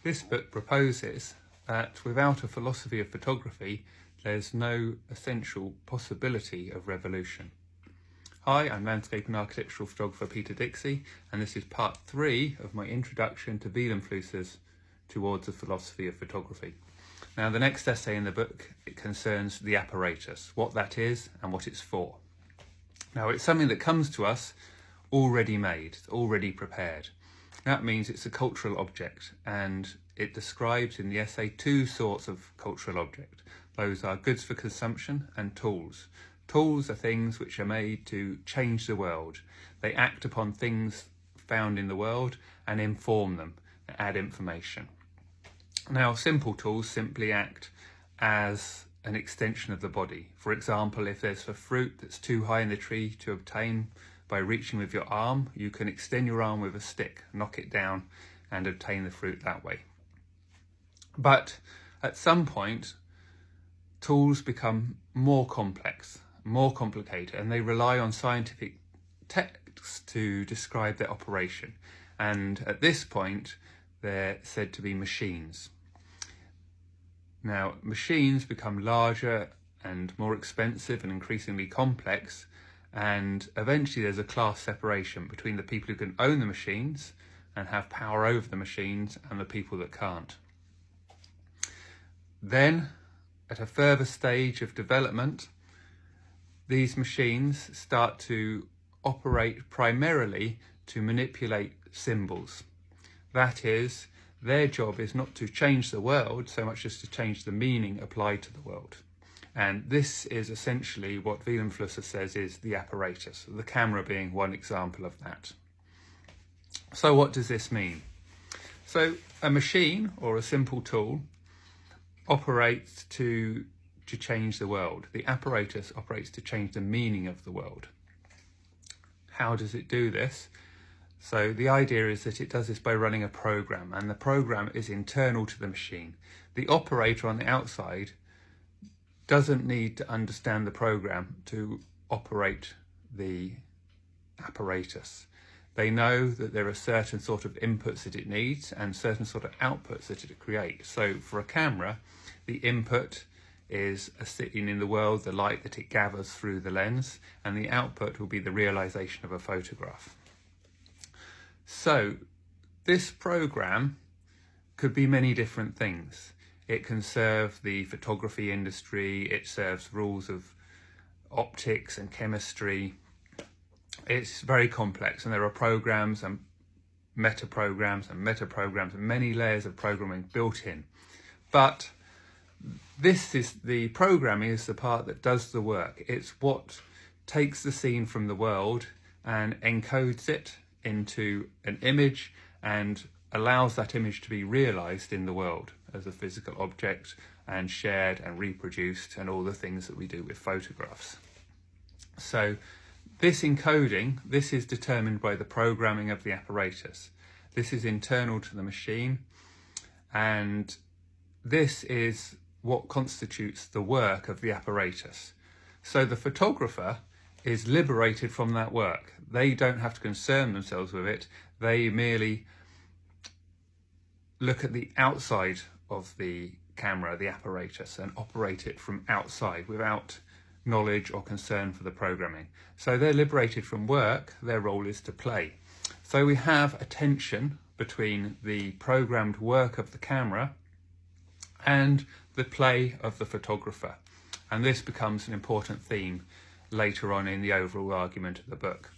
This book proposes that without a philosophy of photography, there's no essential possibility of revolution. Hi, I'm landscape and architectural photographer Peter Dixie, and this is part 3 of my introduction to Vilem Flussers towards a philosophy of photography. Now, the next essay in the book, it concerns the apparatus, what that is and what it's for. Now, it's something that comes to us already made, already prepared. That means it's a cultural object, and it describes in the essay 2 sorts of cultural object. Those are goods for consumption and tools. Tools are things which are made to change the world. They act upon things found in the world and inform them, add information. Now, simple tools simply act as an extension of the body. For example, if there's a fruit that's too high in the tree to obtain by reaching with your arm, you can extend your arm with a stick, knock it down and obtain the fruit that way. But at some point, tools become more complex, more complicated, and they rely on scientific texts to describe their operation. And at this point, they're said to be machines. Now, machines become larger and more expensive and increasingly complex, and eventually there's a class separation between the people who can own the machines and have power over the machines and the people that can't. Then, at a further stage of development, these machines start to operate primarily to manipulate symbols. That is, their job is not to change the world so much as to change the meaning applied to the world. And this is essentially what Vilem Flusser says is the apparatus, the camera being one example of that. So what does this mean? So a machine or a simple tool operates to change the world. The apparatus operates to change the meaning of the world. How does it do this? So the idea is that it does this by running a program, and the program is internal to the machine. The operator on the outside doesn't need to understand the program to operate the apparatus. They know that there are certain sort of inputs that it needs and certain sort of outputs that it creates. So for a camera, the input is a scene in the world, the light that it gathers through the lens, and the output will be the realization of a photograph. So this program could be many different things. It can serve the photography industry, it serves rules of optics and chemistry. It's very complex, and there are programs and meta-programs and meta-programs and many layers of programming built in. But this is the programming is the part that does the work. It's what takes the scene from the world and encodes it into an image and allows that image to be realized in the world as a physical object and shared and reproduced and all the things that we do with photographs. So this encoding, this is determined by the programming of the apparatus. This is internal to the machine, and this is what constitutes the work of the apparatus. So the photographer is liberated from that work. They don't have to concern themselves with it. They merely look at the outside of the camera, the apparatus, and operate it from outside without knowledge or concern for the programming. So they're liberated from work. Their role is to play. So we have a tension between the programmed work of the camera and the play of the photographer. And this becomes an important theme later on in the overall argument of the book.